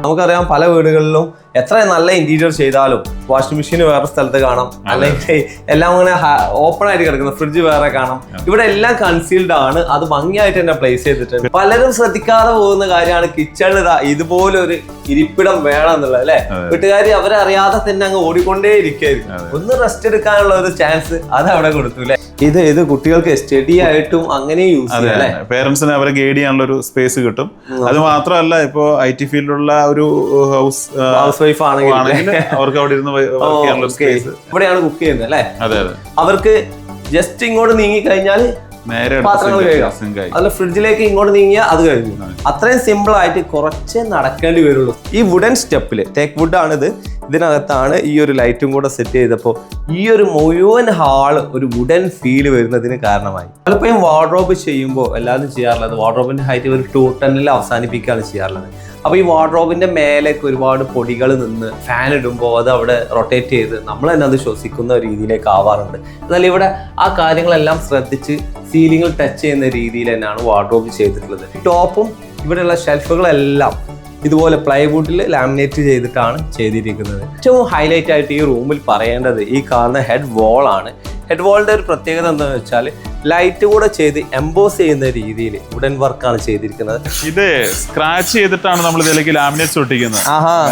നമുക്കറിയാം പല വീടുകളിലും എത്ര നല്ല ഇന്റീരിയർ ചെയ്താലും വാഷിംഗ് മെഷീൻ വേറെ സ്ഥലത്ത് കാണാം, അല്ലെങ്കിൽ എല്ലാം അങ്ങനെ ഓപ്പൺ ആയിട്ട് കിടക്കുന്ന ഫ്രിഡ്ജ് വേറെ കാണാം. ഇവിടെ എല്ലാം കൺസീൽഡ് ആണ്, അത് ഭംഗിയായിട്ട് തന്നെ പ്ലേസ് ചെയ്തിട്ടുണ്ട്. പലരും ശ്രദ്ധിക്കാതെ പോകുന്ന കാര്യമാണ് കിച്ചണിൽ ഇതുപോലെ ഒരു ഇരിപ്പിടം വേണം എന്നുള്ളത് അല്ലെ. വീട്ടുകാർ അവരെ അറിയാതെ തന്നെ അങ്ങ് ഓടിക്കൊണ്ടേ ഇരിക്കായിരിക്കും. ഒന്ന് റെസ്റ്റ് എടുക്കാനുള്ള ഒരു ചാൻസ് അത് അവിടെ കൊടുത്തു അല്ലെ. ഇത് കുട്ടികൾക്ക് സ്റ്റഡി ആയിട്ടും അങ്ങനെ യൂസ് ചെയ്യാം. പേരൻസിന് അവരെ ഗൈഡ് ചെയ്യാനുള്ള ഒരു സ്പേസ് കിട്ടും. അത് മാത്രമല്ല, ഇപ്പോ IT ഫീൽഡിലുള്ള ഒരു ഹൗസ് വൈഫ് ആണെങ്കിൽ അവർക്ക് അവിടെ ഇരുന്ന് ഇവിടെയാണ് കുക്ക് ചെയ്യുന്നത് അല്ലെ. അതെ, അവർക്ക് ജസ്റ്റ് ഇങ്ങോട്ട് നീങ്ങി കഴിഞ്ഞാൽ പാത്രങ്ങൾ കഴുകാം. അല്ല, ഫ്രിഡ്ജിലേക്ക് ഇങ്ങോട്ട് നീങ്ങിയാൽ അത് കഴിഞ്ഞു. അത്രയും സിമ്പിൾ ആയിട്ട് കുറച്ചേ നടക്കേണ്ടി വരുള്ളൂ. ഈ വുഡൻ സ്റ്റെപ്പില് തേക്ക് വുഡ് ആണിത്. ഇതിനകത്താണ് ഈ ഒരു ലൈറ്റും കൂടെ സെറ്റ് ചെയ്തപ്പോൾ ഈ ഒരു മുഴുവൻ ഹാള് ഒരു വുഡൻ ഫീല് വരുന്നതിന് കാരണമായി. പലപ്പോഴും വാർഡ്രോബ് ചെയ്യുമ്പോൾ എല്ലാവരും ചെയ്യാറുള്ളത് വാർഡ്രോബിന്റെ ഹൈറ്റ് ഒരു 210 അവസാനിപ്പിക്കുകയാണ് ചെയ്യാറുള്ളത്. അപ്പോൾ ഈ വാർഡ്രോബിന്റെ മേലേക്ക് ഒരുപാട് പൊടികൾ നിന്ന് ഫാൻ ഇടുമ്പോൾ അത് അവിടെ റൊട്ടേറ്റ് ചെയ്ത് നമ്മൾ തന്നെ അത് ശ്വസിക്കുന്ന രീതിയിലേക്ക് ആവാറുണ്ട്. എന്നാൽ ഇവിടെ ആ കാര്യങ്ങളെല്ലാം ശ്രദ്ധിച്ച് സീലിംഗിൽ ടച്ച് ചെയ്യുന്ന രീതിയിൽ തന്നെയാണ് വാർഡ്രോബ് ചെയ്തിട്ടുള്ളത്. ടോപ്പും ഇവിടെയുള്ള ഷെൽഫുകളെല്ലാം ഇതുപോലെ പ്ലൈവുഡിൽ ലാമിനേറ്റ് ചെയ്തിട്ടാണ് ചെയ്തിരിക്കുന്നത്. ഏറ്റവും ഹൈലൈറ്റ് ആയിട്ട് ഈ റൂമിൽ പറയേണ്ടത് ഈ കാണുന്ന ഹെഡ് വോൾ ആണ്. ഹെഡ് വോളിന്റെ ഒരു പ്രത്യേകത എന്താണെന്ന് വെച്ചാൽ ലൈറ്റ് കൂടെ ചെയ്ത് എംബോസ് ചെയ്യുന്ന രീതിയിൽ വുഡൻ വർക്കാണ് ചെയ്തിരിക്കുന്നത്. ഇത് സ്ക്രാച്ച് ചെയ്തിട്ടാണ് നമ്മൾ ഇതിലേക്ക് ലാമിനേറ്റ്സ് ഒട്ടിക്കുന്നത്.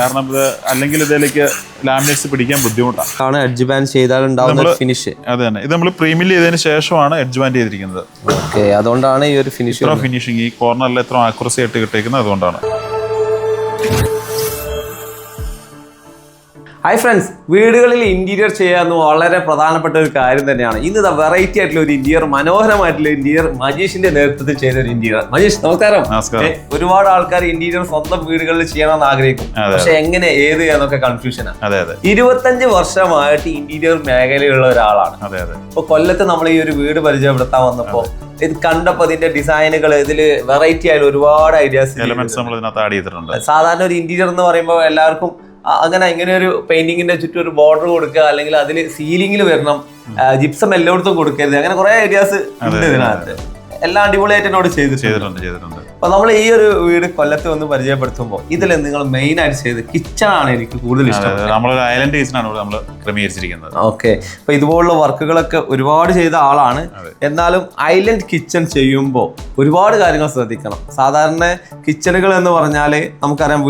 കാരണം അല്ലെങ്കിൽ ഇതിലേക്ക് ലാമിനേറ്റ്സ് പിടിക്കാൻ ബുദ്ധിമുട്ടാണ്. എഡ്ജ് ബാൻഡ് ചെയ്താൽ ഉണ്ടാവുന്ന ഫിനിഷ് അത് തന്നെ. ഇത് നമ്മൾ പ്രീമിൽ ചെയ്തതിന് ശേഷമാണ് എഡ്ജ് ബാൻഡ് ചെയ്തിരിക്കുന്നത്. ഓക്കെ, അതുകൊണ്ടാണ് ഈ ഒരു ഫിനിഷിങ് ഈ കോർണറിൽ എത്ര ആക്യുറസി ആയിട്ട് കിട്ടിയിരിക്കുന്നത്. അതുകൊണ്ടാണ്. ഹായ് ഫ്രണ്ട്സ്, വീടുകളിൽ ഇന്റീരിയർ ചെയ്യാന്ന് വളരെ പ്രധാനപ്പെട്ട ഒരു കാര്യം തന്നെയാണ്. ഇന്ന് വെറൈറ്റി ആയിട്ടുള്ള ഒരു ഇന്റീരിയർ, മനോഹരമായിട്ടുള്ള ഇന്റീരിയർ മജീഷിന്റെ നേതൃത്വത്തിൽ ചെയ്ത ഒരു ഇന്റീരിയർ. മജീഷ് നമസ്കാരം. ഒരുപാട് ആൾക്കാർ ഇന്റീരിയർ സ്വന്തം വീടുകളിൽ ചെയ്യണമെന്ന് ആഗ്രഹിക്കും, പക്ഷെ എങ്ങനെ ഏത് എന്നൊക്കെ കൺഫ്യൂഷനാണ്. 25 വർഷമായിട്ട് ഇന്റീരിയർ മേഖലയിലുള്ള ഒരാളാണ്. ഇപ്പൊ കൊല്ലത്ത് നമ്മൾ ഈ ഒരു വീട് പരിചയപ്പെടുത്താൻ വന്നപ്പോ ഇത് കണ്ടപ്പോ ഇതിന്റെ ഡിസൈനുകൾ ഇതില് വെറൈറ്റി ആയിട്ട് ഒരുപാട് ഐഡിയാസ് സാധാരണ ഒരു ഇന്റീരിയർ എന്ന് പറയുമ്പോൾ എല്ലാവർക്കും അങ്ങനെ ഇങ്ങനെ ഒരു പെയിന്റിങ്ങിന്റെ ചുറ്റും ഒരു ബോർഡർ കൊടുക്കുക, അല്ലെങ്കിൽ അതിൽ സീലിംഗിൽ വരണം, ജിപ്സം എല്ലായിടത്തും കൊടുക്കരുത്, അങ്ങനെ കുറെ ഐഡിയാസ് ഉണ്ട് ഇതിനകത്ത്. എല്ലാം അടിപൊളിയായിട്ട് എന്നോട് ചെയ്തിട്ടുണ്ട്. അപ്പൊ നമ്മൾ ഈ ഒരു വീട് കൊല്ലത്ത് വന്ന് പരിചയപ്പെടുത്തുമ്പോൾ ഇതിൽ നിങ്ങൾ മെയിൻ ആയിട്ട് ചെയ്ത് കിച്ചൺ ആണ് എനിക്ക് കൂടുതൽ ഇഷ്ടം. ഐലൻഡ് കിച്ചണാണ് നമ്മൾ ക്രമീകരിച്ചിരിക്കുന്നത്. ഓക്കെ, അപ്പൊ ഇതുപോലുള്ള വർക്കുകളൊക്കെ ഒരുപാട് ചെയ്ത ആളാണ്. എന്നാലും ഐലൻഡ് കിച്ചൺ ചെയ്യുമ്പോൾ ഒരുപാട് കാര്യങ്ങൾ ശ്രദ്ധിക്കണം. സാധാരണ കിച്ചണുകൾ എന്ന് പറഞ്ഞാല് നമുക്കറിയാം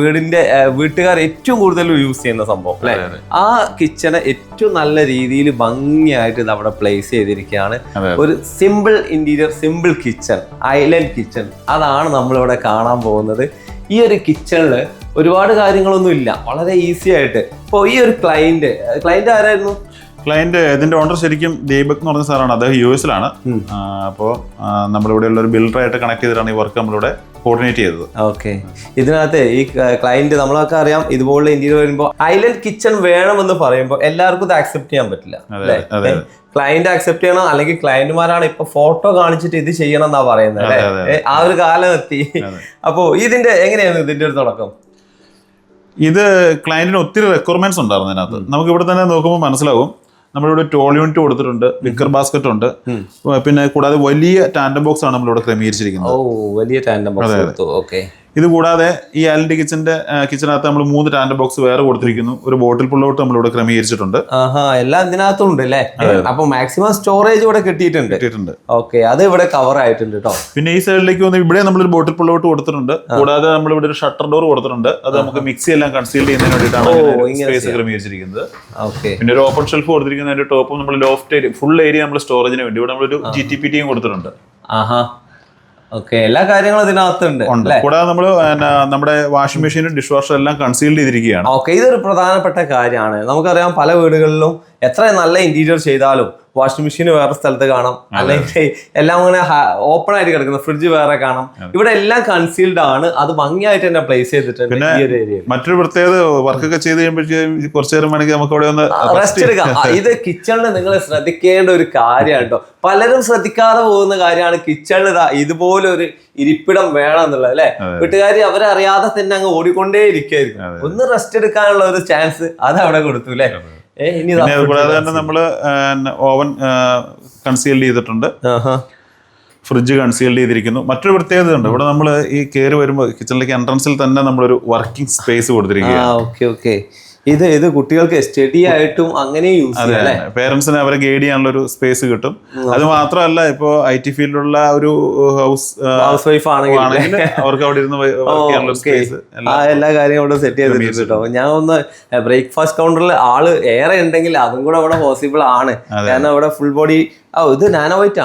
വീട്ടുകാർ ഏറ്റവും കൂടുതൽ യൂസ് ചെയ്യുന്ന സംഭവം അല്ലെ. ആ കിച്ചണ് ഏറ്റവും നല്ല രീതിയിൽ ഭംഗിയായിട്ട് ഇത് അവിടെ പ്ലേസ് ചെയ്തിരിക്കുകയാണ്. ഒരു simple interior, simple kitchen, island kitchen, അതാണ് നമ്മളിവിടെ കാണാൻ പോകുന്നത്. ഈ ഒരു കിച്ചണിൽ ഒരുപാട് കാര്യങ്ങളൊന്നും ഇല്ല, വളരെ ഈസി ആയിട്ട്. ഇപ്പോൾ ഈ ഒരു ക്ലയന്റ് ആരായിരുന്നു? ക്ലയന്റ് ഇതിന്റെ ഓണർ ശരിക്കും ദീപക് എന്ന് പറഞ്ഞ സാറാണ്. അദ്ദേഹം US-ലാണ്. അപ്പോൾ നമ്മളിവിടെ ഉള്ള ഒരു ബിൽഡറായിട്ട് കണക്ട് ചെയ്തിട്ടാണ് ഈ വർക്ക് നമ്മളിവിടെ കോർഡിനേറ്റ് ചെയ്തത്. ഓക്കെ, ഇതിനകത്ത് ഈ ക്ലയന്റ് നമ്മളൊക്കെ അറിയാം ഇതുപോലുള്ള ഇന്റീരിയർ വരുമ്പോൾ ഐലൻഡ് കിച്ചൺ വേണമെന്ന് പറയുമ്പോൾ എല്ലാവർക്കും ഇത് ആക്സെപ്റ്റ് ചെയ്യാൻ പറ്റില്ല. ക്ലയന്റ് ആക്സെപ്റ്റ് ചെയ്യണം, അല്ലെങ്കിൽ ക്ലയന്റുമാരാണ് ഇപ്പൊ ഫോട്ടോ കാണിച്ചിട്ട് ഇത് ചെയ്യണം എന്നാ പറയുന്നത് അല്ലെ. ആ ഒരു കാലം എത്തി. അപ്പോ ഇതിന്റെ എങ്ങനെയാണ് ഇതിന്റെ ഒരു തുടക്കം? ഇത് ക്ലയന്റിന് ഒത്തിരി റിക്വയർമെന്റ്സ് ഉണ്ടായിരുന്നു ഇതിനകത്ത്. നമുക്ക് ഇവിടെ തന്നെ നോക്കുമ്പോൾ മനസ്സിലാവും. നമ്മളിവിടെ ടോൾ യൂണിറ്റ് കൊടുത്തിട്ടുണ്ട്, വിക്കർ ബാസ്ക്കറ്റ് ഉണ്ട്, പിന്നെ കൂടാതെ വലിയ ടാൻഡം ബോക്സ് ആണ് നമ്മളിവിടെ ക്രമീകരിച്ചിരിക്കുന്നത്. വലിയ ടാൻഡം ബോക്സ്. ഓക്കെ, ഇത് കൂടാതെ ഈ ഐലൻഡ് കിച്ചനകത്ത് നമ്മൾ 3 ടാൻഡം ബോക്സ് വേറെ കൊടുത്തിരിക്കുന്നു. ഒരു ബോട്ടിൽ പുള്ളൗട്ട് നമ്മളിവിടെ ക്രമീകരിച്ചിട്ടുണ്ട്. എല്ലാം ഇതിനകത്തും ഉണ്ട് അല്ലേ. അപ്പൊ മാക്സിമം സ്റ്റോറേജ് ഇവിടെ കിട്ടിയിട്ടുണ്ട്. ഓക്കെ, അത് ഇവിടെ കവർ ആയിട്ടുണ്ട് കേട്ടോ. പിന്നെ ഈ സൈഡിലേക്ക് വന്ന് ഇവിടെ നമ്മളൊരു ബോട്ടിൽ പുള്ളൗട്ട് കൊടുത്തിട്ടുണ്ട്. കൂടാതെ നമ്മളിവിടെ ഒരു ഷട്ടർ ഡോർ കൊടുത്തിട്ടുണ്ട്. അത് നമുക്ക് മിക്സി എല്ലാം കൺസീൽ ചെയ്യുന്നതിന് വേണ്ടിയിട്ടാണ് സ്പേസ് ക്രമീകരിച്ചിരിക്കുന്നത്. പിന്നെ ഒരു ഓപ്പൺ ഷെൽഫ് കൊടുത്തിരിക്കുന്നതിന്റെ ടോപ്പും നമ്മൾ ലോഫ്റ്റ് ഏരിയ, ഫുൾ ഏരിയ നമ്മൾ സ്റ്റോറേജിന് വേണ്ടി ഇവിടെ നമ്മളൊരു GTPTയും കൊടുത്തിട്ടുണ്ട്. ഓക്കെ, എല്ലാ കാര്യങ്ങളും ഇതിനകത്തുണ്ട്. കൂടാതെ നമ്മള് നമ്മുടെ വാഷിംഗ് മെഷീനും ഡിഷ് വാഷറും എല്ലാം കൺസീൽഡ് ചെയ്തിരിക്കുകയാണ്. ഓക്കെ, ഇതൊരു പ്രധാനപ്പെട്ട കാര്യമാണ്. നമുക്കറിയാം പല വീടുകളിലും എത്ര നല്ല ഇന്റീരിയർ ചെയ്താലും വാഷിംഗ് മെഷീൻ വേറെ സ്ഥലത്ത് കാണാം, അല്ലെങ്കിൽ എല്ലാം അങ്ങനെ ഓപ്പൺ ആയിട്ട് കിടക്കുന്ന ഫ്രിഡ്ജ് വേറെ കാണാം. ഇവിടെ എല്ലാം കൺസീൽഡ് ആണ്, അത് ഭംഗിയായിട്ട് തന്നെ പ്ലേസ് ചെയ്തിട്ടുണ്ട്. മറ്റൊരു പ്രത്യേകത, വർക്കൊക്കെ ചെയ്ത് കഴിയുമ്പോഴേക്കും കുറച്ചു നേരം വേണമെങ്കിൽ നമുക്ക് അവിടെ ഒന്ന് റെസ്റ്റ് എടുക്കാം. ഇത് കിച്ചണിൽ നിങ്ങൾ ശ്രദ്ധിക്കേണ്ട ഒരു കാര്യമാണ് കേട്ടോ. പലരും ശ്രദ്ധിക്കാതെ പോകുന്ന കാര്യമാണ് കിച്ചണിൽ ഇതുപോലെ ഒരു ഇരിപ്പിടം വേണം എന്നുള്ളത് അല്ലെ. വീട്ടുകാർ അവരെ അറിയാതെ തന്നെ അങ്ങ് ഓടിക്കൊണ്ടേ ഇരിക്കായിരിക്കും. ഒന്ന് റെസ്റ്റ് എടുക്കാനുള്ള ഒരു ചാൻസ് അത് അവിടെ കൊടുത്തു അല്ലെ. കൂടാതെ തന്നെ നമ്മള് ഓവൻ കൺസീൽ ചെയ്തിട്ടുണ്ട്. ഫ്രിഡ്ജ് കൺസീൽഡ് ചെയ്തിരിക്കുന്നു. മറ്റൊരു പ്രത്യേകത ഉണ്ട്, ഇവിടെ നമ്മൾ ഈ കയറി വരുമ്പോൾ കിച്ചണിലേക്ക് എൻട്രൻസിൽ തന്നെ നമ്മളൊരു വർക്കിംഗ് സ്പേസ് കൊടുത്തിരിക്കുകയാണ്. ഇത് കുട്ടികൾക്ക് സ്റ്റഡി ആയിട്ടും അങ്ങനെ യൂസ് ചെയ്യാം. പേരൻസിന് അവരെ ഗൈഡ് ചെയ്യാനുള്ള ഒരു സ്പേസ് കിട്ടും. അത് മാത്രമല്ല, ഇപ്പോ IT ഫീൽഡിലുള്ള ഒരു ഹൗസ് വൈഫ് ആണെങ്കിൽ അവർക്ക് അവിടെ ഇരുന്ന് വർക്ക് ചെയ്യാനുള്ള സ്പേസ്, എല്ലാ കാര്യങ്ങളും അവിടെ സെറ്റ് ചെയ്തിട്ടുണ്ട് കേട്ടോ. ഞാൻ ഒന്ന് ബ്രേക്ക്ഫാസ്റ്റ് കൗണ്ടറിൽ ആള് ഏറെ ഉണ്ടെങ്കിൽ അതും കൂടെ അവിടെ പോസിബിൾ ആണ്. കാരണം അവിടെ ഫുൾ ബോഡി ഇത് നാനോ വൈറ്റ്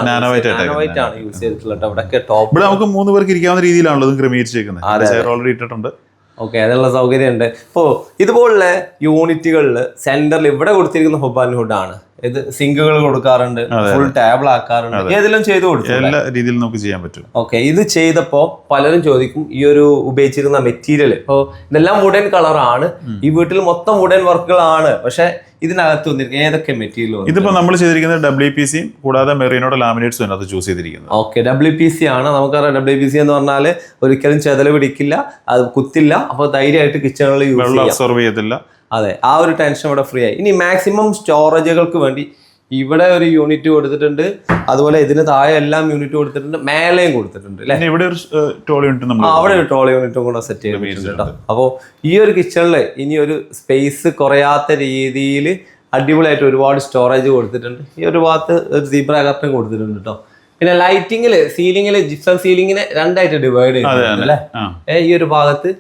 ആണ് യൂസ് ചെയ്തിട്ടുള്ളത്. അവിടെ ടോപ്പ് ഇവിടെ നമുക്ക് 3 പേർക്ക് ഇരിക്കാവുന്ന രീതിയിലാണല്ലോ ഇത് ക്രമീകരിച്ചേക്കുന്നത്. ചെയർ ഓൾറെഡി ഇട്ടിട്ടുണ്ട്. ഓക്കെ, അതിനുള്ള സൗകര്യമുണ്ട്. ഇപ്പോൾ ഇതുപോലുള്ള യൂണിറ്റുകളിൽ സെന്ററിൽ ഇവിടെ കൊടുത്തിരിക്കുന്ന ഹുബ് ആൻഡ് ഹുഡ് ആണ്. ഇത് സിങ്കുകൾ കൊടുക്കാറുണ്ട്, ഫുൾ ടേബിൾ ആക്കാറുണ്ട്, ഏതെല്ലാം ചെയ്ത് കൊടുക്കും, എല്ലാ രീതിയിലും നമുക്ക് ചെയ്യാൻ പറ്റും. ഓക്കെ, ഇത് ചെയ്തപ്പോൾ പലരും ചോദിക്കും ഈ ഒരു ഉപയോഗിച്ചിരുന്ന മെറ്റീരിയൽ. ഇപ്പോൾ ഇതെല്ലാം വുഡൻ കളറാണ്, ഈ വീട്ടിൽ മൊത്തം വുഡൻ വർക്കുകളാണ്, പക്ഷെ ഇതിനകത്ത് വന്നിരിക്കുന്നത് ഏതൊക്കെ മെറ്റീരിയൽ? ഇതിപ്പോ നമ്മൾ ചെയ്തിരിക്കുന്നത് WPC കൂടാതെ മെറീനോടെ ലാമിനേറ്റ്സും അതിനകത്ത് ചൂസ് ചെയ്തിരിക്കുന്നത്. ഓക്കെ, WPC ആണ്. നമുക്കറിയാം WPC എന്ന് പറഞ്ഞാൽ ഒരിക്കലും ചെതല് പിടിക്കില്ല, അത് കുത്തില്ല, അപ്പോൾ ധൈര്യമായിട്ട് കിച്ചണുകളിൽ യൂസ് ചെയ്യാം, അബ്സോർവ് ചെയ്യത്തില്ല. അതെ, ആ ഒരു ടെൻഷൻ ഇവിടെ ഫ്രീ ആയി. ഇനി മാക്സിമം സ്റ്റോറേജുകൾക്ക് വേണ്ടി ഇവിടെ ഒരു യൂണിറ്റ് കൊടുത്തിട്ടുണ്ട്, അതുപോലെ ഇതിന് താഴെ എല്ലാം യൂണിറ്റ് കൊടുത്തിട്ടുണ്ട്, മേലെയും കൊടുത്തിട്ടുണ്ട് അല്ലെ. ഇവിടെ ഒരു ടോൾ യൂണിറ്റ്, അവിടെ ഒരു ടോൾ യൂണിറ്റും കൂടെ സെറ്റ് ചെയ്തിട്ടുണ്ട്. അപ്പോൾ ഈ ഒരു കിച്ചണിൽ ഇനി ഒരു സ്പേസ് കുറയാത്ത രീതിയിൽ അടിപൊളിയായിട്ട് ഒരുപാട് സ്റ്റോറേജ് കൊടുത്തിട്ടുണ്ട്. ഈ ഒരു ഭാഗത്ത് ഒരു സീബ്ര കർട്ടൻ കൊടുത്തിട്ടുണ്ട് കേട്ടോ. പിന്നെ ലൈറ്റിങ്ങിൽ സീലിങ്ങിൽ ജിപ്സം സീലിങ്ങിനെ 2ആയിട്ട് ഡിവൈഡ് ചെയ്തിട്ടുണ്ട് അല്ലെ. ഈ ഒരു ഭാഗത്ത്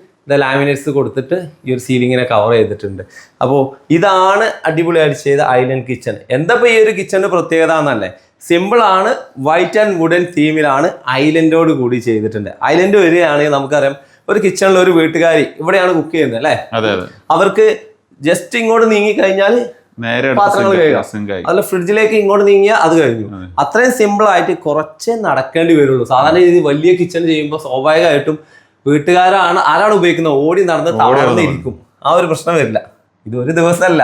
ലാമിനേറ്റ്സ് കൊടുത്തിട്ട് ഈ ഒരു സീലിങ്ങിനെ കവർ ചെയ്തിട്ടുണ്ട്. അപ്പോൾ ഇതാണ് അടിപൊളിയായിട്ട് ചെയ്ത ഐലൻഡ് കിച്ചൺ. എന്താ ഈ ഒരു കിച്ചണിന്റെ പ്രത്യേകത എന്നല്ലേ, സിമ്പിൾ ആണ്, വൈറ്റ് ആൻഡ് വുഡൻ തീമിലാണ് ഐലൻഡോട് കൂടി ചെയ്തിട്ടുണ്ട്. ഐലൻഡ് വരികയാണെങ്കിൽ നമുക്കറിയാം ഒരു കിച്ചണിൽ ഒരു വീട്ടുകാരി ഇവിടെയാണ് കുക്ക് ചെയ്യുന്നത് അല്ലേ, അവർക്ക് ജസ്റ്റ് ഇങ്ങോട്ട് നീങ്ങി കഴിഞ്ഞാൽ പാത്രങ്ങൾ കഴുകാം, അതല്ല ഫ്രിഡ്ജിലേക്ക് ഇങ്ങോട്ട് നീങ്ങിയാൽ അത് കഴിഞ്ഞു. അത്രയും സിമ്പിൾ ആയിട്ട് കുറച്ചേ നടക്കേണ്ടി വരുള്ളൂ. സാധാരണ രീതി വലിയ കിച്ചൺ ചെയ്യുമ്പോൾ സ്വാഭാവികമായിട്ടും ആരാണ് ഉപയോഗിക്കുന്നത്, ഓടി നടന്ന് തളർന്നിരിക്കും, ആ ഒരു പ്രശ്നം വരില്ല. ഇത് ഒരു ദിവസമല്ല,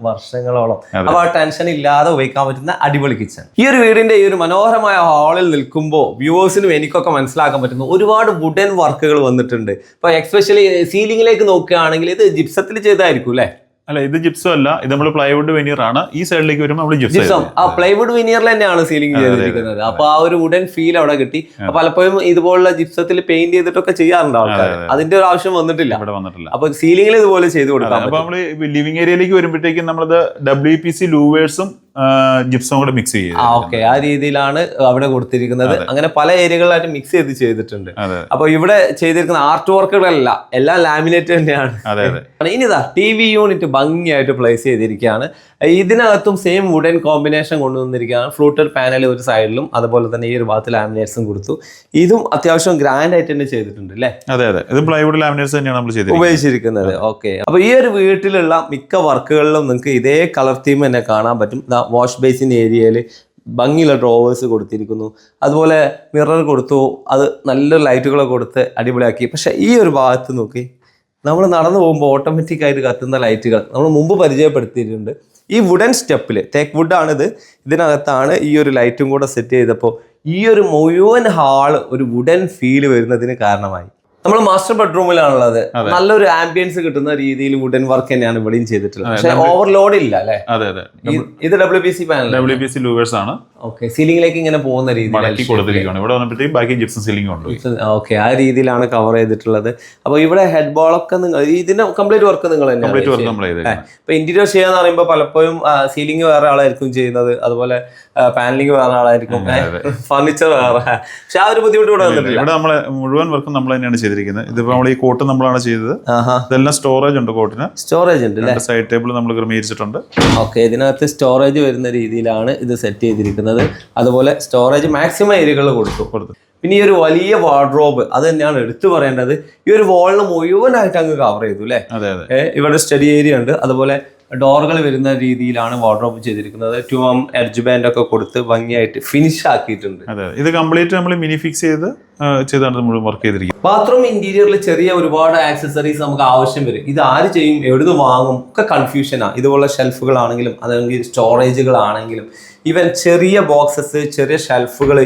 വർഷങ്ങളോളം. അപ്പൊ ആ ടെൻഷൻ ഇല്ലാതെ ഉപയോഗിക്കാൻ പറ്റുന്ന അടിപൊളി കിച്ചൺ. ഈ ഒരു വീടിന്റെ ഈ ഒരു മനോഹരമായ ഹാളിൽ നിൽക്കുമ്പോൾ വ്യൂവേഴ്സിനും എനിക്കൊക്കെ മനസ്സിലാക്കാൻ പറ്റുന്നു ഒരുപാട് വുഡൻ വർക്കുകൾ വന്നിട്ടുണ്ട്. ഇപ്പൊ എക്സ്പെഷ്യലി സീലിംഗിലേക്ക് നോക്കുകയാണെങ്കിൽ ഇത് ജിപ്സത്തിൽ ചെയ്തായിരിക്കും അല്ലെ? അല്ല, ഇത് ജിപ്സം അല്ല, ഇത് നമ്മൾ പ്ലൈവുഡ് വെനീർ ആണ്. ഈ സൈഡിലേക്ക് വരുമ്പോൾ നമ്മൾ ജിപ്സം, ആ പ്ലൈവുഡ് വെനീറിൽ തന്നെയാണ് സീലിംഗ് ചെയ്തിരിക്കുന്നത്. അപ്പൊ ആ ഒരു വുഡൻ ഫീൽ അവിടെ കിട്ടി. പലപ്പോഴും ഇതുപോലുള്ള ജിപ്സത്തിൽ പെയിന്റ് ചെയ്തിട്ടൊക്കെ ചെയ്യാറുണ്ട് ആൾക്കാർ, അതിന്റെ ഒരു ആവശ്യം വന്നിട്ടില്ല. അപ്പൊ സീലിംഗിൽ ഇതുപോലെ ചെയ്ത് കൊടുക്കാം. അപ്പൊ നമ്മള് ലിവിംഗ് ഏരിയയിലേക്ക് വരുമ്പോഴത്തേക്കും നമ്മളത് WPC ലൂവേഴ്സും ജിപ്സും കൂടെ മിക്സ് ചെയ്യും. ഓക്കെ, ആ രീതിയിലാണ് അവിടെ കൊടുത്തിരിക്കുന്നത്. അങ്ങനെ പല ഏരിയകളിലായിട്ട് മിക്സ് ചെയ്തിട്ടുണ്ട്. അപ്പൊ ഇവിടെ ചെയ്തിരിക്കുന്ന ആർട്ട് വർക്കുകളല്ല, എല്ലാം ലാമിനേറ്റ് തന്നെയാണ്. ഇനിതാ TV യൂണിറ്റ് ഭംഗിയായിട്ട് പ്ലേസ് ചെയ്തിരിക്കുകയാണ്. ഇതിനകത്തും സെയിം വുഡൻ കോമ്പിനേഷൻ കൊണ്ടുവന്നിരിക്കുകയാണ്. ഫ്ലൂട്ടഡ് പാനൽ ഒരു സൈഡിലും, അതുപോലെ തന്നെ ഈ ഒരു ഭാഗത്ത് ലാമിനേറ്റ്സും കൊടുത്തു. ഇതും അത്യാവശ്യം ഗ്രാൻഡ് ആയിട്ട് തന്നെ ചെയ്തിട്ടുണ്ട് അല്ലേ? അതെ, ഇത് പ്ലൈവുഡ് ലാമിനേറ്റ്സ് തന്നെയാണ് നമ്മൾ ഉപയോഗിച്ചിരിക്കുന്നത്. ഓക്കെ, അപ്പൊ ഈ ഒരു വീട്ടിലുള്ള മിക്ക വർക്കുകളിലും നിങ്ങൾക്ക് ഇതേ കളർ തീം തന്നെ കാണാൻ പറ്റും. വാഷ് ബേസിൻ ഏരിയയിൽ ഭംഗിയുള്ള ഡ്രോവേഴ്സ് കൊടുത്തിരിക്കുന്നു, അതുപോലെ മിറർ കൊടുത്തു, അത് നല്ലൊരു ലൈറ്റുകളൊക്കെ കൊടുത്ത് അടിപൊളിയാക്കി. പക്ഷെ ഈ ഒരു ഭാഗത്ത് നോക്കി, നമ്മൾ നടന്നു പോകുമ്പോൾ ഓട്ടോമാറ്റിക്കായിട്ട് കത്തുന്ന ലൈറ്റുകൾ നമ്മൾ മുമ്പ് പരിചയപ്പെടുത്തിയിട്ടുണ്ട്. ഈ വുഡൻ സ്റ്റെപ്പിൽ തേക്ക് വുഡാണിത്, ഇതിനകത്താണ് ഈ ഒരു ലൈറ്റും കൂടെ സെറ്റ് ചെയ്തപ്പോൾ ഈ ഒരു മുഴുവൻ ഹാള് ഒരു വുഡൻ ഫീല് വരുന്നതിന് കാരണമായി. നമ്മൾ മാസ്റ്റർ ബെഡ്റൂമിലാണുള്ളത്, നല്ലൊരു ആംബിയൻസ് കിട്ടുന്ന രീതിയിൽ വുഡൻ വർക്ക് തന്നെയാണ് ഇവിടെയും ചെയ്തിട്ടുള്ളത്. പക്ഷെ ഓവർലോഡ് ഇല്ല അല്ലെ? ഇത് WPC പാനൽ, WPC ലൂവേഴ്സ് ആണ്. ഓക്കെ, സീലിംഗിലേക്ക് ഇങ്ങനെ പോകുന്ന രീതിയിൽ. ഓക്കെ, ആ രീതിയിലാണ് കവർ ചെയ്തിട്ടുള്ളത്. അപ്പൊ ഇവിടെ ഹെഡ് ബോളൊക്കെ ഇതിന്റെ കംപ്ലീറ്റ് വർക്ക് നിങ്ങൾ തന്നെ. ഇപ്പൊ ഇന്റീരിയർ ചെയ്യാന്ന് പറയുമ്പോൾ പലപ്പോഴും സീലിംഗ് വേറെ ആളായിരിക്കും ചെയ്യുന്നത്, അതുപോലെ പാനലിംഗ് വേറെ ആളായിരിക്കും, ഫർണിച്ചർ വേറെ. പക്ഷെ ആ ഒരു ബുദ്ധിമുട്ട് ഇവിടെ വന്നിട്ടില്ല. ഇവിടെ നമ്മളെ മുഴുവൻ വർക്കും നമ്മൾ തന്നെയാണ് ചെയ്തിരിക്കുന്നത്. ഇതിപ്പോ നമ്മൾ ഈ കോട്ട് നമ്മളാണ് ചെയ്തത്. ഇതെല്ലാം സ്റ്റോറേജ് ഉണ്ട്, കോട്ടിന് സ്റ്റോറേജ് ഉണ്ട്, സൈഡ് ടേബിൾ നമ്മൾ ക്രമീകരിച്ചിട്ടുണ്ട്. ഓക്കെ, ഇതിനകത്ത് സ്റ്റോറേജ് വരുന്ന രീതിയിലാണ് ഇത് സെറ്റ് ചെയ്തിരിക്കുന്നത്. അതുപോലെ സ്റ്റോറേജ് മാക്സിമം ഏരിയകൾ കൊടുത്തു. പിന്നെ ഈ ഒരു വലിയ വാർഡ്രോബ്, അത് തന്നെയാണ് എടുത്തു പറയേണ്ടത്. ഈ ഒരു വാളിന് മുഴുവനായിട്ട് അങ്ങ് കവർ ചെയ്തു അല്ലെ? ഇവിടെ സ്റ്റഡി ഏരിയ ഉണ്ട്, അതുപോലെ ഡോറുകൾ വരുന്ന രീതിയിലാണ് വാർഡ്രോബ് ചെയ്തിരിക്കുന്നത്. 2mm എഡ്ജ് ബാൻഡ് ഒക്കെ കൊടുത്ത് ഭംഗിയായിട്ട് ഫിനിഷ് ആക്കിയിട്ടുണ്ട്. ഇത് കംപ്ലീറ്റ് നമ്മൾ മിനി ഫിക്സ് ചെയ്ത് ചെയ്താണ് നമ്മൾ വർക്ക് ചെയ്തിരിക്കുന്നത്. ബാത്റൂം ഇന്റീരിയറിൽ ചെറിയ ഒരുപാട് ആക്സസറീസ് നമുക്ക് ആവശ്യം വരും. ഇത് ആര് ചെയ്യും, എവിടുന്ന് വാങ്ങും, ഒക്കെ കൺഫ്യൂഷനാണ്. ഇതുപോലുള്ള ഷെൽഫുകളാണെങ്കിലും അല്ലെങ്കിൽ സ്റ്റോറേജുകളാണെങ്കിലും ഈവൻ ചെറിയ ബോക്സസ്, ചെറിയ ഷെൽഫുകൾ,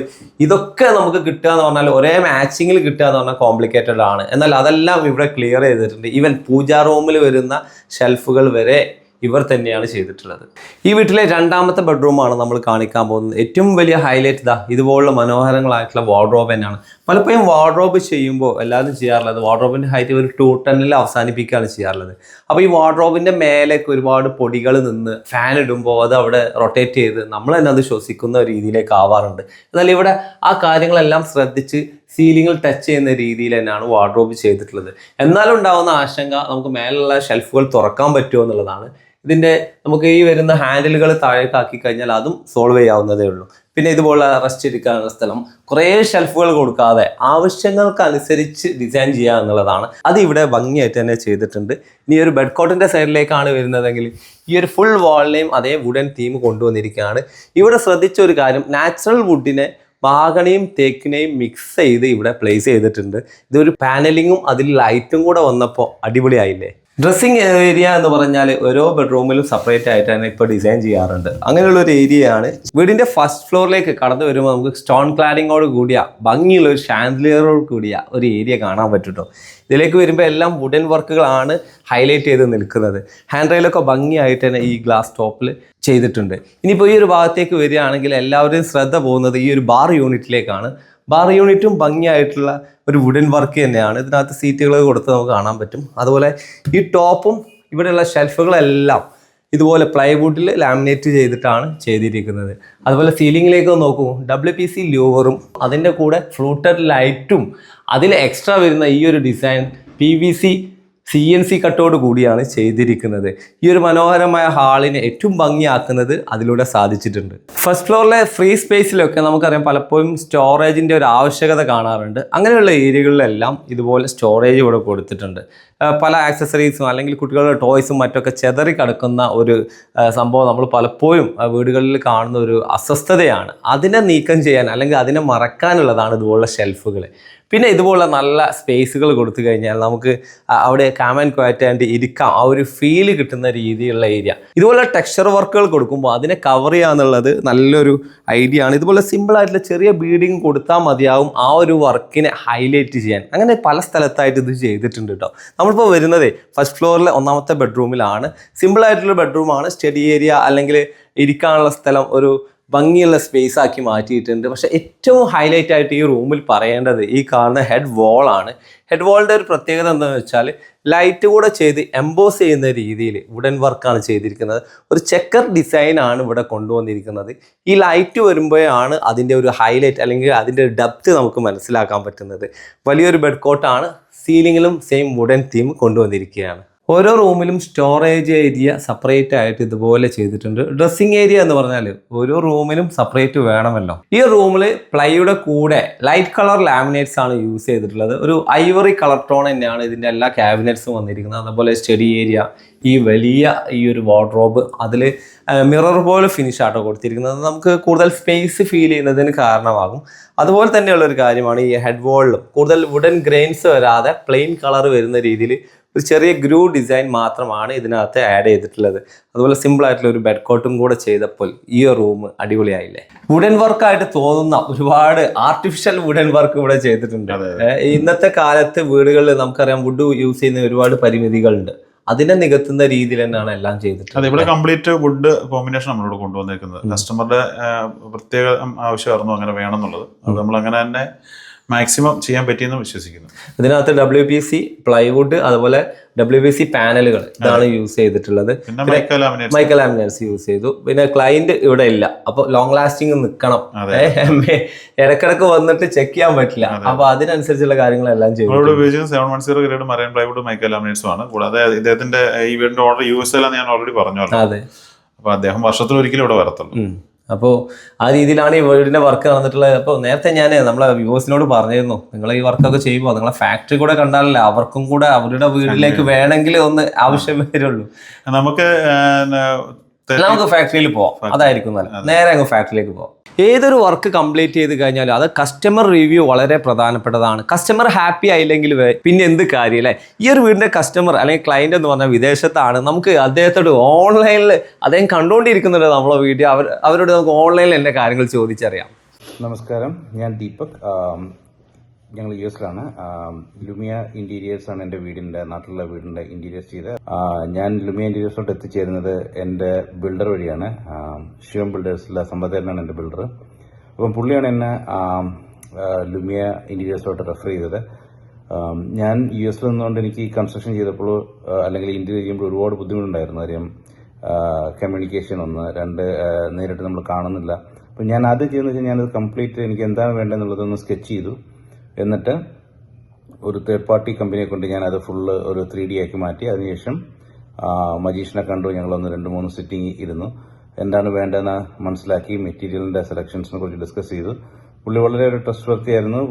ഇതൊക്കെ നമുക്ക് കിട്ടുക എന്ന് പറഞ്ഞാൽ ഒരേ മാച്ചിങ്ങിൽ കിട്ടുക എന്ന് പറഞ്ഞാൽ കോംപ്ലിക്കേറ്റഡ് ആണ്. എന്നാൽ അതെല്ലാം ഇവിടെ ക്ലിയർ ചെയ്തിട്ടുണ്ട്. ഈവൻ പൂജാ റൂമിൽ വരുന്ന ഷെൽഫുകൾ വരെ ഇവർ തന്നെയാണ് ചെയ്തിട്ടുള്ളത്. ഈ വീട്ടിലെ രണ്ടാമത്തെ ബെഡ്റൂമാണ് നമ്മൾ കാണിക്കാൻ പോകുന്നത്. ഏറ്റവും വലിയ ഹൈലൈറ്റ് ഇതുപോലുള്ള മനോഹരങ്ങളായിട്ടുള്ള വാർഡ്രോബ് തന്നെയാണ്. പലപ്പോഴും വാർഡ്രോബ് ചെയ്യുമ്പോൾ എല്ലാവരും ചെയ്യാറുള്ളത് വാർഡ്രോബിൻ്റെ ഹൈറ്റ് ഒരു 210 അവസാനിപ്പിക്കുകയാണ് ചെയ്യാറുള്ളത്. അപ്പോൾ ഈ വാർഡ്രോബിൻ്റെ മേലേക്ക് ഒരുപാട് പൊടികൾ നിന്ന് ഫാൻ ഇടുമ്പോൾ അത് അവിടെ റൊട്ടേറ്റ് ചെയ്ത് നമ്മൾ തന്നെ അത് ശ്വസിക്കുന്ന രീതിയിലേക്ക് ആവാറുണ്ട്. എന്നാൽ ഇവിടെ ആ കാര്യങ്ങളെല്ലാം ശ്രദ്ധിച്ച് സീലിങ്ങിൽ ടച്ച് ചെയ്യുന്ന രീതിയിൽ തന്നെയാണ് വാർഡ്രോബ് ചെയ്തിട്ടുള്ളത്. എന്നാലും ഉണ്ടാവുന്ന ആശങ്ക നമുക്ക് മേലുള്ള ഷെൽഫുകൾ തുറക്കാൻ പറ്റുമോ എന്നുള്ളതാണ്. ഇതിൻ്റെ നമുക്ക് ഈ വരുന്ന ഹാൻഡിലുകൾ താഴേക്കാക്കി കഴിഞ്ഞാൽ അതും സോൾവ് ചെയ്യാവുന്നതേ ഉള്ളൂ. പിന്നെ ഇതുപോലെ റെസ്റ്റ് എടുക്കാനുള്ള സ്ഥലം, കുറേ ഷെൽഫുകൾ കൊടുക്കാതെ ആവശ്യങ്ങൾക്കനുസരിച്ച് ഡിസൈൻ ചെയ്യുക എന്നുള്ളതാണ്. അത് ഇവിടെ ഭംഗിയായിട്ട് തന്നെ ചെയ്തിട്ടുണ്ട്. ഇനി ഒരു ബെഡ് കോട്ടിൻ്റെ സൈഡിലേക്കാണ് വരുന്നതെങ്കിൽ ഈ ഒരു ഫുൾ വാളിനെയും അതേ വുഡൻ തീം കൊണ്ടുവന്നിരിക്കുകയാണ്. ഇവിടെ ശ്രദ്ധിച്ച ഒരു കാര്യം, നാച്ചുറൽ വുഡിനെ മാഗണിയും തേക്കിനെയും മിക്സ് ചെയ്ത് ഇവിടെ പ്ലേസ് ചെയ്തിട്ടുണ്ട്. ഇതൊരു പാനലിങ്ങും അതിൽ ലൈറ്റും കൂടെ വന്നപ്പോൾ അടിപൊളിയായില്ലേ. ഡ്രസ്സിങ് ഏരിയ എന്ന് പറഞ്ഞാൽ ഓരോ ബെഡ്റൂമിലും സെപ്പറേറ്റ് ആയിട്ട് തന്നെ ഇപ്പോൾ ഡിസൈൻ ചെയ്യാറുണ്ട്. അങ്ങനെയുള്ള ഒരു ഏരിയയാണ്. വീടിൻ്റെ ഫസ്റ്റ് ഫ്ലോറിലേക്ക് കടന്നു വരുമ്പോൾ നമുക്ക് സ്റ്റോൺ ക്ലാഡിങ്ങോട് കൂടിയ ഭംഗിയുള്ള ഒരു ഷാൻഡലിയറോട് കൂടിയ ഒരു ഏരിയ കാണാൻ പറ്റും. ഇതിലേക്ക് വരുമ്പോൾ എല്ലാം വുഡൻ വർക്കുകളാണ് ഹൈലൈറ്റ് ചെയ്ത് നിൽക്കുന്നത്. ഹാൻഡ് റെയിലൊക്കെ ഭംഗിയായിട്ട് തന്നെ ഈ ഗ്ലാസ് ടോപ്പിൽ ചെയ്തിട്ടുണ്ട്. ഇനിയിപ്പോൾ ഈ ഒരു ഭാഗത്തേക്ക് വരികയാണെങ്കിൽ എല്ലാവരുടെയും ശ്രദ്ധ പോകുന്നത് ഈ ഒരു ബാർ യൂണിറ്റിലേക്കാണ്. ബാർ യൂണിറ്റും ഭംഗിയായിട്ടുള്ള ഒരു വുഡൻ വർക്ക് തന്നെയാണ്. ഇതിനകത്ത് സീറ്റുകൾ കൊടുത്ത് നമുക്ക് കാണാൻ പറ്റും. അതുപോലെ ഈ ടോപ്പും ഇവിടെയുള്ള ഷെൽഫുകളെല്ലാം ഇതുപോലെ പ്ലൈവുഡിൽ ലാമിനേറ്റ് ചെയ്തിട്ടാണ് ചെയ്തിരിക്കുന്നത്. അതുപോലെ സീലിങ്ങിലേക്ക് നോക്കൂ, WPC ലൂവറും അതിൻ്റെ കൂടെ ഫ്ലൂട്ടഡ് ലൈറ്റും അതിൽ എക്സ്ട്രാ വരുന്ന ഈ ഒരു ഡിസൈൻ PVC CNC കട്ടോട് കൂടിയാണ് ചെയ്തിരിക്കുന്നത്. ഈ ഒരു മനോഹരമായ ഹാളിനെ ഏറ്റവും ഭംഗിയാക്കുന്നത് അതിലൂടെ സാധിച്ചിട്ടുണ്ട്. ഫസ്റ്റ് ഫ്ലോറിലെ ഫ്രീ സ്പേസിലൊക്കെ നമുക്കറിയാം പലപ്പോഴും സ്റ്റോറേജിൻ്റെ ഒരു ആവശ്യകത കാണാറുണ്ട്. അങ്ങനെയുള്ള ഏരിയകളിലെല്ലാം ഇതുപോലെ സ്റ്റോറേജ് ഇവിടെ കൊടുത്തിട്ടുണ്ട്. പല ആക്സസറീസും അല്ലെങ്കിൽ കുട്ടികളുടെ ടോയ്സും മറ്റൊക്കെ ചെതറി കിടക്കുന്ന ഒരു സംഭവം നമ്മൾ പലപ്പോഴും വീടുകളിൽ കാണുന്ന ഒരു അസ്വസ്ഥതയാണ്. അതിനെ നീക്കം ചെയ്യാൻ അല്ലെങ്കിൽ അതിനെ മറക്കാനുള്ളതാണ് ഇതുപോലുള്ള ഷെൽഫുകൾ. പിന്നെ ഇതുപോലുള്ള നല്ല സ്പേസുകൾ കൊടുത്തു കഴിഞ്ഞാൽ നമുക്ക് അവിടെ കാം ആൻഡ് ക്വയറ്റ് ആയിട്ട് ഇരിക്കാം, ആ ഒരു ഫീല് കിട്ടുന്ന രീതിയിലുള്ള ഏരിയ. ഇതുപോലെ ടെക്സ്ചർ വർക്കുകൾ കൊടുക്കുമ്പോൾ അതിനെ കവർ ചെയ്യുക എന്നുള്ളത് നല്ലൊരു ഐഡിയ ആണ്. ഇതുപോലെ സിമ്പിളായിട്ടുള്ള ചെറിയ ബീഡിങ് കൊടുത്താൽ മതിയാവും ആ ഒരു വർക്കിനെ ഹൈലൈറ്റ് ചെയ്യാൻ. അങ്ങനെ പല സ്ഥലത്തായിട്ട് ഇത് ചെയ്തിട്ടുണ്ട് കേട്ടോ. നമ്മളിപ്പോൾ വരുന്നത് ഫസ്റ്റ് ഫ്ലോറിലെ ഒന്നാമത്തെ ബെഡ്റൂമിലാണ്. സിമ്പിളായിട്ടുള്ള ബെഡ്റൂമാണ്. സ്റ്റഡി ഏരിയ അല്ലെങ്കിൽ ഇരിക്കാനുള്ള സ്ഥലം ഒരു ഭംഗിയുള്ള സ്പേസ് ആക്കി മാറ്റിയിട്ടുണ്ട്. പക്ഷേ ഏറ്റവും ഹൈലൈറ്റ് ആയിട്ട് ഈ റൂമിൽ പറയേണ്ടത് ഈ കാണുന്ന ഹെഡ് വാളാണ്. ഹെഡ് വാളിൻ്റെ ഒരു പ്രത്യേകത എന്താണെന്ന് വെച്ചാൽ ലൈറ്റ് കൂടെ ചെയ്ത് എംബോസ് ചെയ്യുന്ന രീതിയിൽ വുഡൻ വർക്കാണ് ചെയ്തിരിക്കുന്നത്. ഒരു ചെക്കർ ഡിസൈനാണ് ഇവിടെ കൊണ്ടുവന്നിരിക്കുന്നത്. ഈ ലൈറ്റ് വരുമ്പോഴാണ് അതിൻ്റെ ഒരു ഹൈലൈറ്റ് അല്ലെങ്കിൽ അതിൻ്റെ ഒരു ഡെപ്ത് നമുക്ക് മനസ്സിലാക്കാൻ പറ്റുന്നത്. വലിയൊരു ബെഡ് കോട്ടാണ്. സീലിങ്ങിലും സെയിം വുഡൻ തീം കൊണ്ടുവന്നിരിക്കുകയാണ്. ഓരോ റൂമിലും സ്റ്റോറേജ് ഏരിയ സെപ്പറേറ്റ് ആയിട്ട് ഇതുപോലെ ചെയ്തിട്ടുണ്ട്. ഡ്രസ്സിങ് ഏരിയ എന്ന് പറഞ്ഞാൽ ഓരോ റൂമിലും സെപ്പറേറ്റ് വേണമല്ലോ. ഈ റൂമിൽ പ്ലൈയുടെ കൂടെ ലൈറ്റ് കളർ ലാമിനേറ്റ്സ് ആണ് യൂസ് ചെയ്തിട്ടുള്ളത്. ഒരു ഐവറി കളർ ടോൺ തന്നെയാണ് ഇതിൻ്റെ എല്ലാ ക്യാബിനറ്റ്സും വന്നിരിക്കുന്നത്. അതുപോലെ സ്റ്റഡി ഏരിയ, ഈ വലിയ ഈ ഒരു വാർഡ്രോബ് അതിൽ മിറർ പോലെ ഫിനിഷ് ആട്ടോ കൊടുത്തിരിക്കുന്നത്. നമുക്ക് കൂടുതൽ സ്പേസ് ഫീൽ ചെയ്യുന്നതിന് കാരണമാകും. അതുപോലെ തന്നെയുള്ളൊരു കാര്യമാണ് ഈ ഹെഡ് വാളിലും കൂടുതൽ വുഡൻ ഗ്രെയിൻസ് വരാതെ പ്ലെയിൻ കളർ വരുന്ന രീതിയിൽ ഒരു ചെറിയ ഗ്രൂ ഡിസൈൻ മാത്രമാണ് ഇതിനകത്ത് ആഡ് ചെയ്തിട്ടുള്ളത്. അതുപോലെ സിമ്പിൾ ആയിട്ടുള്ള ഒരു ബെഡ് കോട്ടും കൂടെ ചെയ്തപ്പോൾ ഈ റൂം അടിപൊളിയായില്ലേ. വുഡൻ വർക്കായിട്ട് തോന്നുന്ന ഒരുപാട് ആർട്ടിഫിഷ്യൽ വുഡൻ വർക്ക് ഇവിടെ ചെയ്തിട്ടുണ്ട്. ഇന്നത്തെ കാലത്ത് വീടുകളിൽ നമുക്കറിയാം വുഡ് യൂസ് ചെയ്യുന്ന ഒരുപാട് പരിമിതികളുണ്ട്. അതിനെ നികത്തുന്ന രീതിയിൽ തന്നെയാണ് എല്ലാം ചെയ്തിട്ടുള്ളത്. അതെ, ഇവിടെ കംപ്ലീറ്റ് വുഡ് കോമ്പിനേഷൻ നമ്മളോട് കൊണ്ടുവന്നിരിക്കുന്നത്. കസ്റ്റമറുടെ പ്രത്യേക ആവശ്യമായിരുന്നു അങ്ങനെ വേണം എന്നുള്ളത്. അത് നമ്മൾ അങ്ങനെ തന്നെ മാക്സിമം ചെയ്യാൻ പറ്റിയെന്ന് വിശ്വസിക്കുന്നു. ഇതിനകത്ത് WPC പ്ലൈവുഡ് അതുപോലെ WPC പാനലുകൾ ഇതാണ് യൂസ് ചെയ്തിട്ടുള്ളത്. മൈക്ക ലാമിനേറ്റ്സ് യൂസ് ചെയ്തു. പിന്നെ ക്ലൈന്റ് ഇവിടെ ഇല്ല, അപ്പൊ ലോങ് ലാസ്റ്റിംഗ് നിൽക്കണം, ഇടക്കിടക്ക് വന്നിട്ട് ചെക്ക് ചെയ്യാൻ പറ്റില്ല. അപ്പൊ അതിനനുസരിച്ചുള്ള കാര്യങ്ങളെല്ലാം ചെയ്തു. 710 ഗ്രേഡ് മറൈൻ പ്ലൈവുഡ് മൈക്ക ലാമിനേറ്റ്സും ആണ്. കൂടാതെ ഇദ്ദേഹത്തിന്റെ ഈ വീടിന്റെ ഓർഡർ US ഞാൻ ഓൾറെഡി പറഞ്ഞു. അതെ, അപ്പൊ അദ്ദേഹം വർഷത്തിൽ ഒരിക്കലും ഇവിടെ വരത്തുള്ളൂ. അപ്പോൾ ആ രീതിയിലാണ് ഈ വീടിൻ്റെ വർക്ക് നടന്നിട്ടുള്ളത്. അപ്പോൾ നേരത്തെ ഞാൻ നമ്മളെ വ്യൂവേഴ്സിനോട് പറഞ്ഞിരുന്നു, നിങ്ങൾ ഈ വർക്കൊക്കെ ചെയ്യുമ്പോൾ നിങ്ങളെ ഫാക്ടറി കൂടെ കണ്ടാലല്ലേ അവർക്കും കൂടെ അവരുടെ വീട്ടിലേക്ക് വേണമെങ്കിൽ ഒന്ന് ആവശ്യം വരുള്ളൂ. നമുക്ക് ഫാക്ടറിയിൽ പോവാം, അതായിരിക്കും നല്ല. നേരെ അങ്ങ് ഫാക്ടറിയിലേക്ക് പോവാം. ഏതൊരു വർക്ക് കംപ്ലീറ്റ് ചെയ്ത് കഴിഞ്ഞാലും അത് കസ്റ്റമർ റിവ്യൂ വളരെ പ്രധാനപ്പെട്ടതാണ്. കസ്റ്റമർ ഹാപ്പി ആയില്ലെങ്കിൽ പിന്നെ എന്ത് കാര്യം അല്ലേ? ഈ ഒരു വീടിൻ്റെ കസ്റ്റമർ അല്ലെങ്കിൽ ക്ലയൻറ്റ് എന്ന് പറഞ്ഞാൽ വിദേശത്താണ്. നമുക്ക് അദ്ദേഹത്തോട് ഓൺലൈനിൽ അദ്ദേഹം കണ്ടുകൊണ്ടിരിക്കുന്നുണ്ട് നമ്മളെ വീഡിയോ, അവരോട് നമുക്ക് ഓൺലൈനിൽ എൻ്റെ കാര്യങ്ങൾ ചോദിച്ചറിയാം. നമസ്കാരം, ഞാൻ ദീപക്. ഞങ്ങൾ US-ലാണ്. ലുമിയ ഇൻറ്റീരിയേഴ്സ് ആണ് എൻ്റെ നാട്ടിലുള്ള വീടിൻ്റെ ഇൻറ്റീരിയേഴ്സ് ചെയ്ത്. ഞാൻ ലുമിയ ഇൻറ്റീരിയേഴ്സോട്ട് എത്തിച്ചേരുന്നത് എൻ്റെ ബിൽഡർ വഴിയാണ്. ശിവം ബിൽഡേഴ്സിലെ സമ്പത്തേരനാണ് എൻ്റെ ബിൽഡർ. അപ്പം പുള്ളിയാണ് എന്നെ ലുമിയ ഇൻറ്റീരിയേഴ്സോട്ട് റെഫർ ചെയ്തത്. ഞാൻ US-ൽ നിന്നുകൊണ്ട് എനിക്ക് ഈ കൺസ്ട്രക്ഷൻ ചെയ്തപ്പോൾ അല്ലെങ്കിൽ ഇൻറ്റീരിയർ ചെയ്യുമ്പോൾ ഒരുപാട് ബുദ്ധിമുട്ടുണ്ടായിരുന്നു. കാര്യം കമ്മ്യൂണിക്കേഷൻ 1, 2 നേരിട്ട് നമ്മൾ കാണുന്നില്ല. അപ്പം ഞാൻ ആദ്യം ചെയ്യുന്നത് വെച്ചാൽ ഞാനത് കംപ്ലീറ്റ് എനിക്ക് എന്താണ് വേണ്ടതെന്നുള്ളതൊന്ന് സ്കെച്ച് ചെയ്തു. എന്നിട്ട് ഒരു തേർഡ് പാർട്ടി കമ്പനിയെ കൊണ്ട് ഞാൻ അത് ഫുള്ള് ഒരു 3D ആക്കി മാറ്റി. അതിനുശേഷം മജീഷിനെ കണ്ടു. ഞങ്ങളൊന്ന് 2-3 സിറ്റിംഗ് ഇരുന്നു. എന്താണ് വേണ്ടതെന്ന് മനസ്സിലാക്കി മെറ്റീരിയലിൻ്റെ സെലക്ഷൻസിനെ കുറിച്ച് ഡിസ്കസ് ചെയ്തു. പുള്ളി വളരെ ഒരു ട്രസ്റ്റ് വർത്തി ആയിരുന്നു.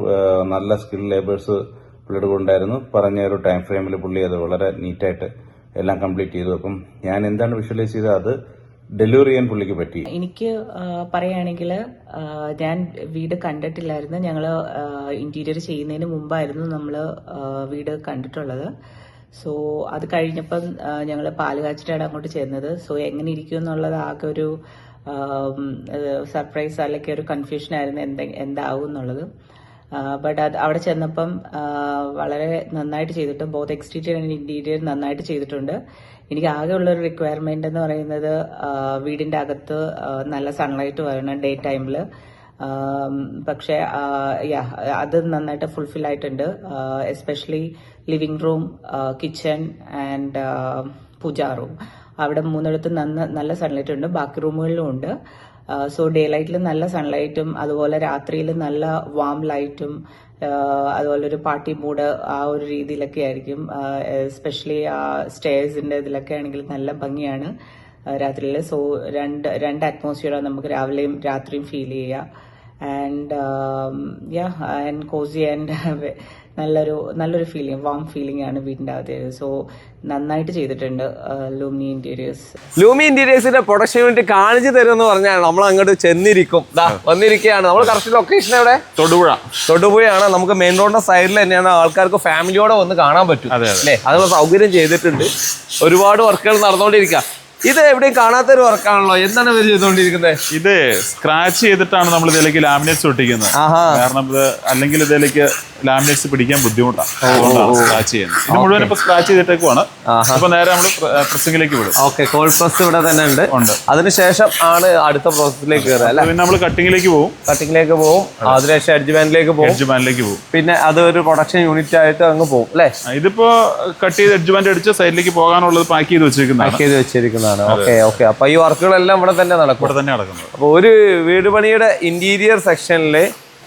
നല്ല സ്കിൽ ലേബേഴ്സ് പുള്ളിയുടെ കൂടെ ഉണ്ടായിരുന്നു. പറഞ്ഞ ഒരു ടൈം ഫ്രെയിമിൽ പുള്ളി അത് വളരെ നീറ്റായിട്ട് എല്ലാം കംപ്ലീറ്റ് ചെയ്തു. അപ്പം ഞാൻ എന്താണ് വിഷ്വലൈസ് ചെയ്തത് അത് ഡെലിവറി ചെയ്യാൻ പുള്ളിക്ക് പറ്റി. എനിക്ക് പറയുകയാണെങ്കിൽ ഞാൻ വീട് കണ്ടിട്ടില്ലായിരുന്നു. ഞങ്ങൾ ഇന്റീരിയർ ചെയ്യുന്നതിന് മുമ്പായിരുന്നു നമ്മൾ വീട് കണ്ടിട്ടുള്ളത്. സോ അത് കഴിഞ്ഞപ്പം ഞങ്ങൾ പാല് കാച്ചിട്ടാണ് അങ്ങോട്ട് ചെന്നത്. സോ എങ്ങനെ ഇരിക്കും എന്നുള്ളത് ആകെ ഒരു സർപ്രൈസ് അല്ലെങ്കിൽ ഒരു കൺഫ്യൂഷൻ ആയിരുന്നു എന്താവും എന്നുള്ളത്. ബട്ട് അത് അവിടെ ചെന്നപ്പം വളരെ നന്നായിട്ട് ചെയ്തിട്ട് ബോത്ത് എക്സ്റ്റീരിയർ ആൻഡ് ഇന്റീരിയർ നന്നായിട്ട് ചെയ്തിട്ടുണ്ട്. എനിക്ക് ആകെ ഉള്ളൊരു റിക്വയർമെന്റ് എന്ന് പറയുന്നത് വീടിന്റെ അകത്ത് നല്ല സൺലൈറ്റ് വരണം ഡേ ടൈമിൽ. പക്ഷേ അത് നന്നായിട്ട് ഫുൾഫിൽ ആയിട്ടുണ്ട്. Especially living room, kitchen and puja room, അവിടെ 3 നല്ല സൺലൈറ്റ് ഉണ്ട്. ബാക്കി റൂമുകളിലും ഉണ്ട്. സോ ഡേ ലൈറ്റിൽ നല്ല സൺലൈറ്റും അതുപോലെ രാത്രിയിൽ നല്ല വാം ലൈറ്റും അതുപോലെ ഒരു പാർട്ടി മൂഡ് ആ ഒരു രീതിയിലൊക്കെ ആയിരിക്കും. എസ്പെഷ്യലി ആ സ്റ്റേഴ്സിന്റെ ഇതിലൊക്കെ ആണെങ്കിൽ നല്ല ഭംഗിയാണ് രാത്രിയിൽ. സോ രണ്ട് അറ്റ്മോസ്ഫിയറാണ് നമുക്ക് രാവിലെയും രാത്രിയും ഫീൽ ചെയ്യുക. ആൻഡ് കോസി ആൻഡ് നല്ലൊരു ഫീലിംഗ്, വാം ഫീലിംഗ് ആണ് വീടിന്റെ അകത്ത്. സോ നന്നായിട്ട് ചെയ്തിട്ടുണ്ട് ലൂമി ഇന്റീരിയേഴ്സ്. ലൂമി ഇന്റീരിയേഴ്സിന്റെ പ്രൊഡക്ഷൻ യൂണിറ്റ് കാണിച്ചു തരുമെന്ന് പറഞ്ഞാൽ നമ്മൾ അങ്ങോട്ട് ചെന്നിരിക്കും. വന്നിരിക്കുകയാണ്. നമ്മൾ കറക്റ്റ് ലൊക്കേഷൻ എവിടെ? തൊടുപുഴയാണ്. നമുക്ക് മെയിൻ റോഡിന്റെ സൈഡിൽ തന്നെയാണ്. ആൾക്കാർക്ക് ഫാമിലിയോടെ വന്ന് കാണാൻ പറ്റും അല്ലേ? അതിനുള്ള സൗകര്യം ചെയ്തിട്ടുണ്ട്. ഒരുപാട് വർക്കുകൾ നടന്നുകൊണ്ടിരിക്കുക. ഇത് എവിടെയും കാണാത്തൊരു വർക്കാണല്ലോ. എന്താണ് ഇവർ ചെയ്തുകൊണ്ടിരിക്കുന്നത്? ഇത് സ്ക്രാച്ച് ചെയ്തിട്ടാണ് നമ്മൾ ഇതിലേക്ക് ലാമിനേറ്റ്സ് ഒട്ടിക്കുന്നത്. കാരണം ഇത് അല്ലെങ്കിൽ ഇതിലേക്ക് ലാമിനേറ്റ്സ് പിടിക്കാൻ ബുദ്ധിമുട്ടാണ്. സ്ക്രാച്ച് ചെയ്യുന്നത്. ഇത് മുഴുവൻ ഇപ്പൊ സ്ക്രാച്ച് ചെയ്തിട്ടേക്കുവാണ്. അപ്പൊ നേരെ നമ്മൾ പ്രസ്സിംഗിലേക്ക് വിടും. ഓക്കെ, കോൾഡ് പ്രസ് ഇവിടെ തന്നെ ഉണ്ട്. അതിനുശേഷം ആണ് അടുത്ത പ്രോസസ്സിലേക്ക് കയറുക അല്ലേ? പിന്നെ നമ്മൾ കട്ടിങ്ങിലേക്ക് പോകും. അതിനുശേഷം എഡ്ജ് ബാൻഡിലേക്ക് പോകും. പിന്നെ അത് ഒരു പ്രൊഡക്ഷൻ യൂണിറ്റ് ആയിട്ട് അങ്ങ് പോകും അല്ലേ? ഇതിപ്പോ കട്ട് ചെയ്ത് എഡ്ജ് ബാൻഡ് അടിച്ച് സൈഡിലേക്ക് പോകാനുള്ളത് പാക്ക് ചെയ്ത് വെച്ചിരിക്കുന്നതാണ്. ഓക്കെ. അപ്പൊ ഈ വർക്കുകളെല്ലാം ഇവിടെ തന്നെ നടക്കുന്നത്. അപ്പൊ ഒരു വീട് പണിയുടെ ഇന്റീരിയർ സെക്ഷനില്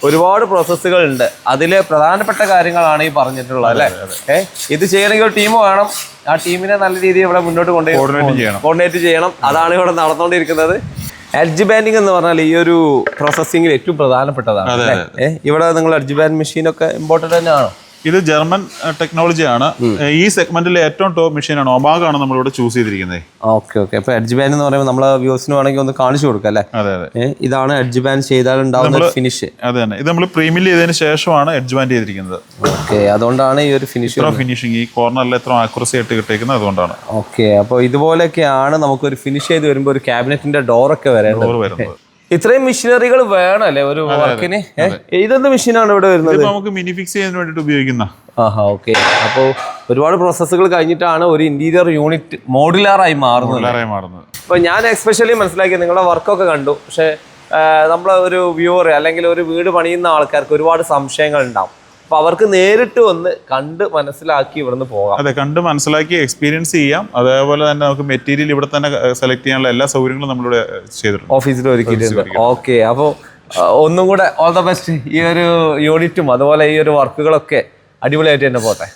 ഒരുപാട് പ്രോസസ്സുകൾ ഉണ്ട്. അതിലെ പ്രധാനപ്പെട്ട കാര്യങ്ങളാണ് ഈ പറഞ്ഞിട്ടുള്ളത് അല്ലേ? ഇത് ചെയ്യണമെങ്കിൽ ഒരു ടീം വേണം. ആ ടീമിനെ നല്ല രീതിയിൽ ഇവിടെ മുന്നോട്ട് കോർഡിനേറ്റ് ചെയ്യണം. അതാണ് ഇവിടെ നടന്നുകൊണ്ടിരിക്കുന്നത്. എഡ്ജ് ബാൻഡിങ് എന്ന് പറഞ്ഞാൽ ഈ ഒരു പ്രോസസ്സിംഗിൽ ഏറ്റവും പ്രധാനപ്പെട്ടതാണ്. ഇവിടെ നിങ്ങൾ എഡ്ജ് ബാൻഡ് മെഷീനൊക്കെ ഇമ്പോർട്ടൻ്റ് തന്നെയാണോ? ഇത് ജർമ്മൻ ടെക്നോളജിയാണ്. ഈ സെഗ്മെന്റിലെ ഏറ്റവും ടോപ്പ് മെഷീനാണ്. ഒമാഗാണ് നമ്മളിവിടെ ചൂസ് ചെയ്തിരിക്കുന്നത്. ഓക്കെ. അപ്പൊ എഡ്ജ് ബാൻഡ് എന്ന് പറയുമ്പോൾ നമ്മളെ വ്യൂസിന് വേണമെങ്കിൽ ഒന്ന് കാണിച്ചു കൊടുക്കാം അല്ലേ? അതെ. ഇതാണ് എഡ്ജ് ബാൻഡ് ചെയ്താൽ ഉണ്ടാവുന്ന ഫിനിഷ്. അതെ തന്നെ. ഇത് നമ്മൾ പ്രീമിൽ ചെയ്തതിന് ശേഷമാണ് എഡ്ജ് ബാൻഡ് ചെയ്തിരിക്കുന്നത്. ഓക്കെ, അതുകൊണ്ടാണ് ഈ ഒരു ഫിനിഷിംഗ് ഈ കോർണറിൽ എത്ര ആക്യുറസി ആയിട്ട് കിട്ടിയിരിക്കുന്നത് അതുകൊണ്ടാണ്. ഓക്കെ, അപ്പോൾ ഇതുപോലെയൊക്കെയാണ് നമുക്കൊരു ഫിനിഷ് ചെയ്ത് വരുമ്പോൾ ഒരു ക്യാബിനറ്റിന്റെ ഡോറൊക്കെ വരുന്നത്. ഇത്രയും മെഷീനറികൾ വേണമല്ലേ ഒരു വർക്കിന്? ഇതെന്ത് മെഷീനാണ് ഇവിടെ വരുന്നത്? നമുക്ക് മിനി ഫിക്സ് ചെയ്യാൻ വേണ്ടിട്ട് ഉപയോഗിക്കുന്ന. ഓക്കെ. അപ്പോൾ ഒരുപാട് പ്രോസസ്സുകൾ കഴിഞ്ഞിട്ടാണ് ഒരു ഇന്റീരിയർ യൂണിറ്റ് മോഡുലാറായി മാറുന്നത്. അപ്പൊ ഞാൻ എക്സ്പെഷ്യലി മനസ്സിലാക്കി നിങ്ങളുടെ വർക്കൊക്കെ കണ്ടു. പക്ഷെ നമ്മളെ ഒരു വ്യൂവർ അല്ലെങ്കിൽ ഒരു വീട് പണിയുന്ന ആൾക്കാർക്ക് ഒരുപാട് സംശയങ്ങൾ ഉണ്ടാവും. അപ്പൊ അവർക്ക് നേരിട്ട് വന്ന് കണ്ട് മനസ്സിലാക്കി ഇവിടുന്ന് പോകാം. അതെ, കണ്ട് മനസ്സിലാക്കി എക്സ്പീരിയൻസ് ചെയ്യാം. അതേപോലെ തന്നെ നമുക്ക് മെറ്റീരിയൽ ഇവിടെ തന്നെ സെലക്ട് ചെയ്യാനുള്ള എല്ലാ സൗകര്യങ്ങളും നമ്മളിവിടെ ചെയ്തിട്ടുണ്ട്, ഓഫീസിൽ ഒരുക്കിയിട്ടുണ്ട്. ഓക്കെ, അപ്പോൾ ഒന്നും കൂടെ ഓൾ ദ ബെസ്റ്റ്. ഈ ഒരു യൂണിറ്റും അതുപോലെ ഈ ഒരു വർക്കുകളൊക്കെ അടിപൊളിയായിട്ട് തന്നെ പോട്ടെ.